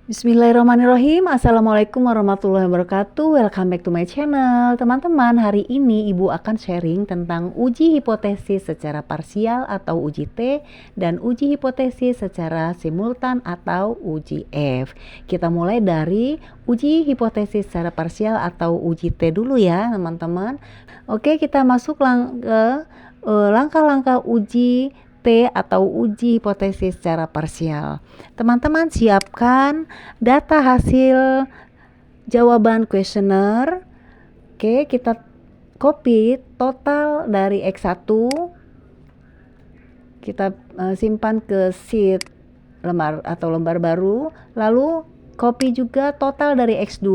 Bismillahirrahmanirrahim. Assalamualaikum warahmatullahi wabarakatuh. Welcome back to my channel. Teman-teman, hari ini Ibu akan sharing tentang uji hipotesis secara parsial atau uji T dan uji hipotesis secara simultan atau uji F. Kita mulai dari uji hipotesis secara parsial atau uji T dulu ya, teman-teman. Oke, kita masuk ke langkah-langkah uji T atau uji hipotesis secara parsial. Teman-teman siapkan data hasil jawaban kuesioner. Oke, kita copy total dari X1. Kita simpan ke sheet lembar atau lembar baru. Lalu copy juga total dari X2.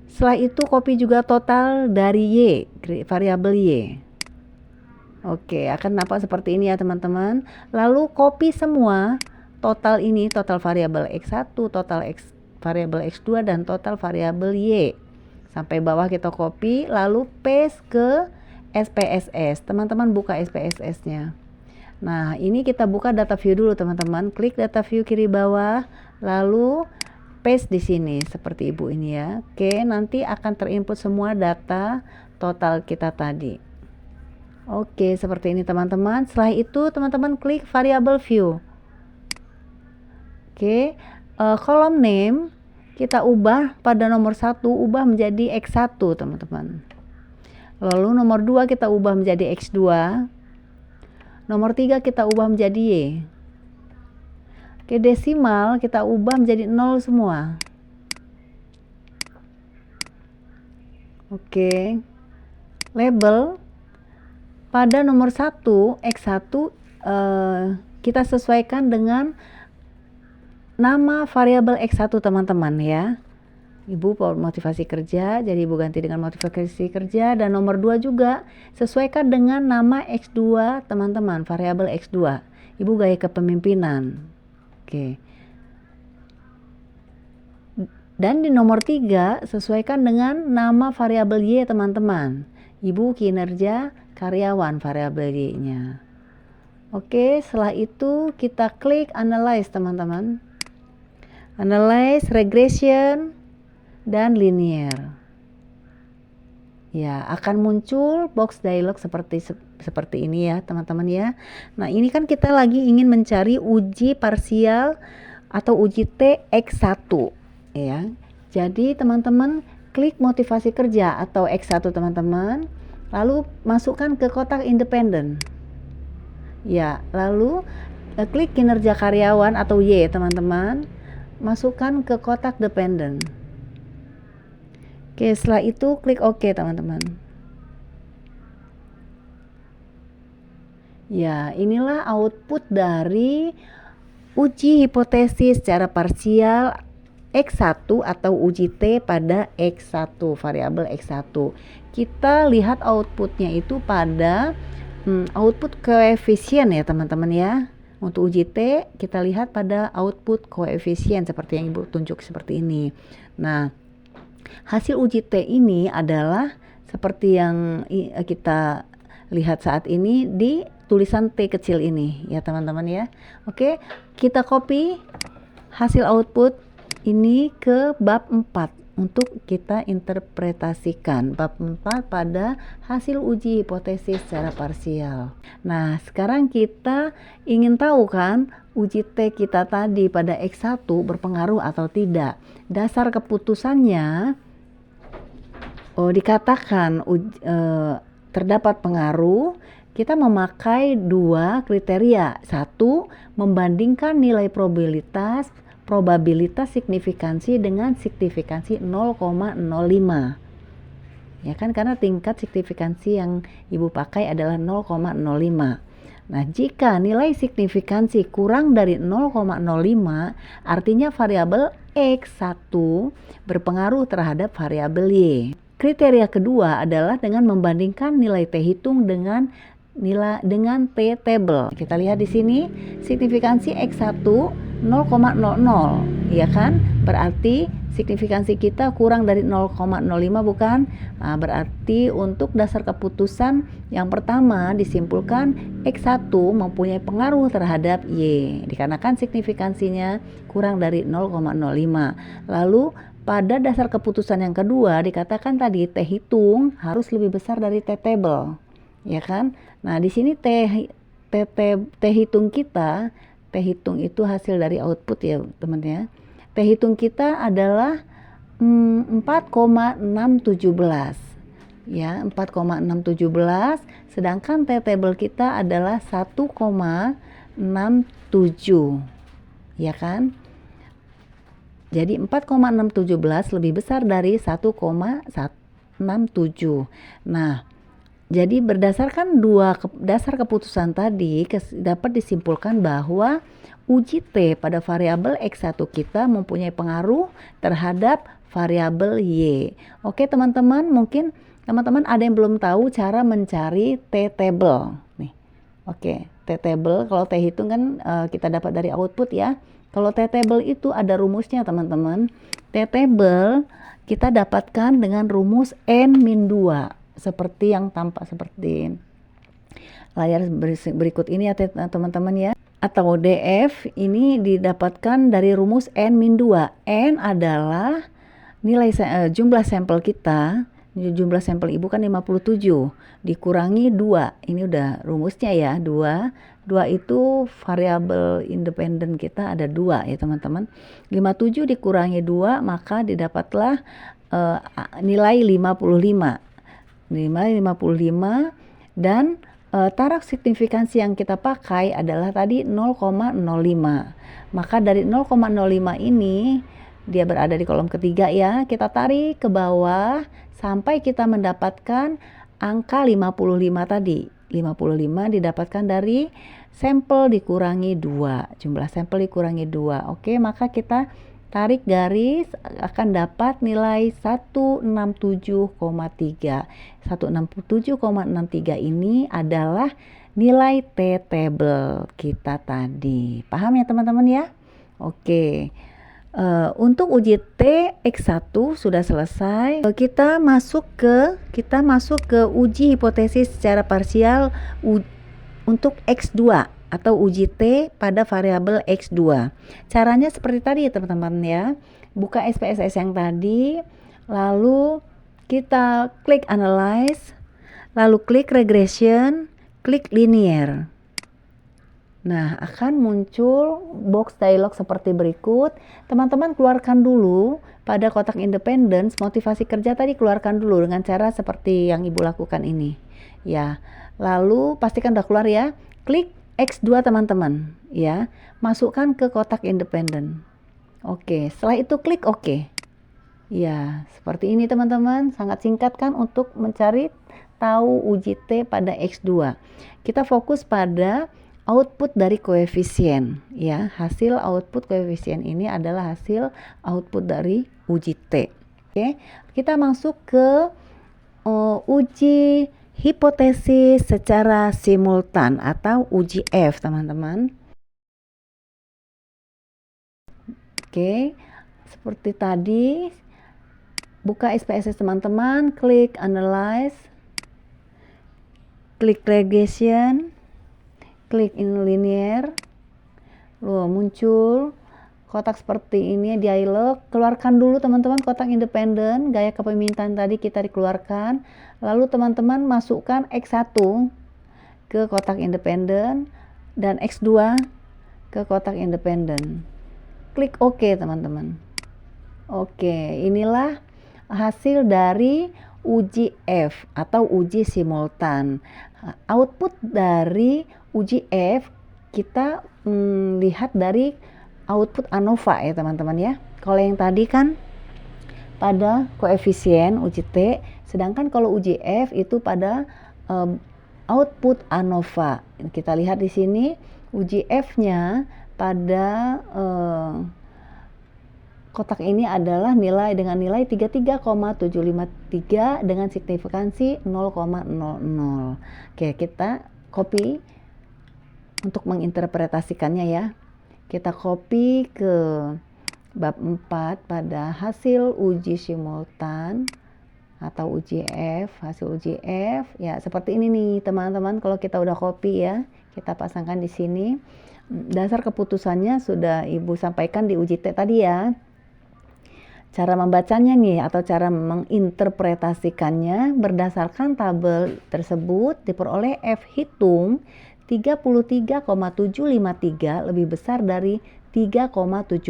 Setelah itu copy juga total dari Y, variabel Y. Oke, akan nampak seperti ini ya teman-teman. Lalu copy semua total ini, total variabel X1, total variabel X2 dan total variabel Y. Sampai bawah kita copy, lalu paste ke SPSS. Teman-teman buka SPSS-nya. Nah, ini kita buka data view dulu teman-teman. Klik data view kiri bawah, lalu paste di sini seperti Ibu ini ya. Oke, nanti akan terinput semua data total kita tadi. Oke, seperti ini teman-teman. Setelah itu teman-teman klik variable view. Oke, kolom name kita ubah pada nomor 1, ubah menjadi X1 teman-teman. Lalu nomor 2 kita ubah menjadi X2. Nomor 3 kita ubah menjadi Y. Oke, desimal kita ubah menjadi 0 semua. Oke, label pada nomor 1, X1 kita sesuaikan dengan nama variabel X1 teman-teman ya. Ibu motivasi kerja, jadi Ibu ganti dengan motivasi kerja. Dan nomor 2 juga sesuaikan dengan nama X2 teman-teman, variabel X2. Ibu gaya kepemimpinan. Oke. Dan di nomor 3 sesuaikan dengan nama variabel Y teman-teman. Ibu kinerja karyawan variabel Y-nya. Oke, setelah itu kita klik analyze teman-teman. Analyze, regression, dan linear. Ya, akan muncul box dialog seperti ini ya teman-teman ya. Nah, ini kan kita lagi ingin mencari uji parsial atau uji T X1 ya. Jadi teman-teman klik motivasi kerja atau X1 teman-teman. Lalu masukkan ke kotak independen. Ya, lalu klik kinerja karyawan atau Y teman-teman. Masukkan ke kotak dependen. Oke, setelah itu klik OK teman-teman. Ya, inilah output dari uji hipotesis secara parsial X1 atau uji T pada X1, variabel X1. Kita lihat outputnya itu pada output koefisien ya teman-teman ya. Untuk uji T kita lihat pada output koefisien seperti yang Ibu tunjuk seperti ini. Nah, hasil uji T ini adalah seperti yang kita lihat saat ini di tulisan T kecil ini ya teman-teman ya. Oke, kita copy hasil output ini ke bab 4 untuk kita interpretasikan bab 4 pada hasil uji hipotesis secara parsial. Nah, sekarang kita ingin tahu kan uji T kita tadi pada X1 berpengaruh atau tidak. Dasar keputusannya dikatakan terdapat pengaruh. Kita memakai 2 kriteria. 1, membandingkan nilai probabilitas signifikansi dengan signifikansi 0,05. Ya kan, karena tingkat signifikansi yang Ibu pakai adalah 0,05. Nah, jika nilai signifikansi kurang dari 0,05, artinya variabel X1 berpengaruh terhadap variabel Y. Kriteria kedua adalah dengan membandingkan nilai T hitung dengan T table. Kita lihat di sini signifikansi X1 0,00 ya kan, berarti signifikansi kita kurang dari 0,05 bukan? Nah, berarti untuk dasar keputusan yang pertama disimpulkan X1 mempunyai pengaruh terhadap Y dikarenakan signifikansinya kurang dari 0,05. Lalu pada dasar keputusan yang kedua dikatakan tadi T hitung harus lebih besar dari T table, ya kan? Nah, di sini T hitung kita, T hitung itu hasil dari output ya teman-teman ya. T hitung kita adalah 4,617 ya, 4,617, sedangkan T table kita adalah 1,67 ya kan. Jadi 4,617 lebih besar dari 1,67. Nah, jadi berdasarkan dua dasar keputusan tadi dapat disimpulkan bahwa uji T pada variabel X1 kita mempunyai pengaruh terhadap variabel Y. Oke teman-teman, mungkin teman-teman ada yang belum tahu cara mencari T table nih. Oke, T table kalau T hitung kan kita dapat dari output ya. Kalau T table itu ada rumusnya teman-teman. T table kita dapatkan dengan rumus N-2 seperti yang tampak seperti layar berikut ini ya teman-teman ya. Atau DF ini didapatkan dari rumus N-2. N adalah nilai jumlah sampel kita, jumlah sampel ibu kan 57 dikurangi 2. Ini udah rumusnya ya, 2 itu variabel independen kita ada 2 ya teman-teman. 57 dikurangi 2 maka didapatlah nilai 55. Nilai 55 dan taraf signifikansi yang kita pakai adalah tadi 0,05. Maka dari 0,05 ini dia berada di kolom ketiga ya. Kita tarik ke bawah sampai kita mendapatkan angka 55 tadi. 55 didapatkan dari sampel dikurangi 2. Jumlah sampel dikurangi 2. Oke, maka kita tarik garis akan dapat nilai 167,3. 167,63 ini adalah nilai T table kita tadi. Paham ya teman-teman ya? Oke. Untuk uji T X1 sudah selesai. Kita masuk ke uji hipotesis secara parsial untuk X2 atau uji T pada variabel X2. Caranya seperti tadi ya teman-teman ya. Buka SPSS yang tadi, lalu kita klik analyze, lalu klik regression, klik linear. Nah, akan muncul box dialog seperti berikut. Teman-teman keluarkan dulu pada kotak independen, motivasi kerja tadi keluarkan dulu dengan cara seperti yang ibu lakukan ini. Ya, lalu pastikan udah keluar ya. Klik X2 teman-teman, ya. Masukkan ke kotak independen. Oke, setelah itu klik OK. Ya, seperti ini teman-teman. Sangat singkat kan untuk mencari tahu uji T pada X2. Kita fokus pada output dari koefisien ya. Hasil output koefisien ini adalah hasil output dari uji T. Oke, kita masuk ke uji hipotesis secara simultan atau uji F teman-teman. Oke, seperti tadi buka SPSS teman-teman, klik analyze, klik regression, klik in linear, lalu muncul kotak seperti ini dialog. Keluarkan dulu teman-teman kotak independen, gaya kepemimpinan tadi kita dikeluarkan, lalu teman-teman masukkan X1 ke kotak independen dan X2 ke kotak independen. Klik OK teman-teman. Oke, inilah hasil dari uji F atau uji simultan. Output dari uji F kita lihat dari output ANOVA ya teman-teman ya. Kalau yang tadi kan pada koefisien uji T, sedangkan kalau uji F itu pada output ANOVA. Kita lihat di sini uji F-nya pada kotak ini adalah dengan nilai 33,753 dengan signifikansi 0,00. Oke, kita copy untuk menginterpretasikannya ya. Kita copy ke Bab 4 pada hasil uji simultan atau uji F, hasil uji F ya seperti ini nih teman-teman. Kalau kita udah copy ya, kita pasangkan di sini. Dasar keputusannya sudah Ibu sampaikan di uji T tadi ya. Cara membacanya nih atau cara menginterpretasikannya berdasarkan tabel tersebut diperoleh F hitung 33,753 lebih besar dari 3,17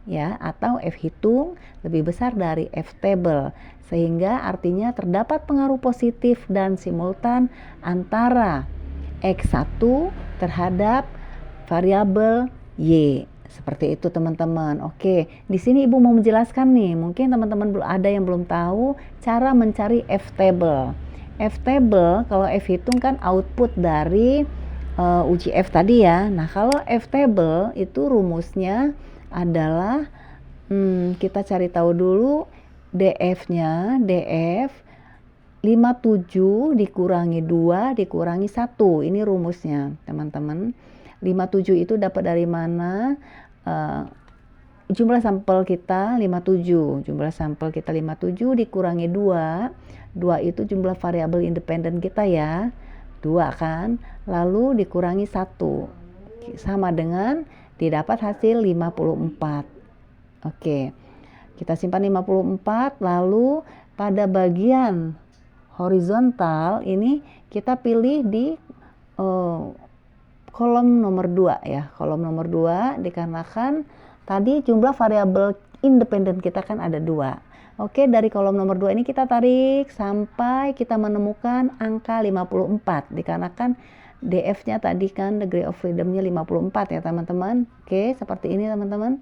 ya, atau F hitung lebih besar dari F table, sehingga artinya terdapat pengaruh positif dan simultan antara X1 terhadap variabel Y. Seperti itu teman-teman. Oke, di sini Ibu mau menjelaskan nih, mungkin teman-teman ada yang belum tahu cara mencari F table. F table kalau F hitung kan output dari uji F tadi ya. Nah, kalau F table itu rumusnya adalah kita cari tahu dulu DF-nya. DF 57 dikurangi 2 dikurangi 1. Ini rumusnya teman-teman. 57 itu dapat dari mana? Jumlah sampel kita 57. Jumlah sampel kita 57 dikurangi 2. 2 itu jumlah variabel independen kita ya. 2 kan? Lalu dikurangi 1. Sama dengan didapat hasil 54. Oke. Kita simpan 54, lalu pada bagian horizontal ini kita pilih di kolom nomor 2 ya. Kolom nomor 2 dikarenakan tadi jumlah variabel independen kita kan ada 2. Oke, dari kolom nomor 2 ini kita tarik sampai kita menemukan angka 54. Dikarenakan DF-nya tadi kan degree of freedom-nya 54 ya teman-teman. Oke, seperti ini teman-teman.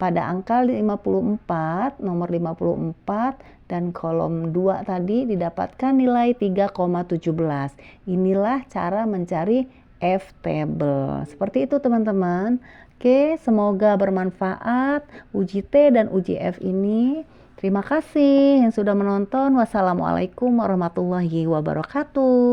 Pada angka 54, nomor 54 dan kolom 2 tadi didapatkan nilai 3,17. Inilah cara mencari F table. Seperti itu teman-teman. Oke, semoga bermanfaat uji T dan uji F ini. Terima kasih yang sudah menonton. Wassalamualaikum warahmatullahi wabarakatuh.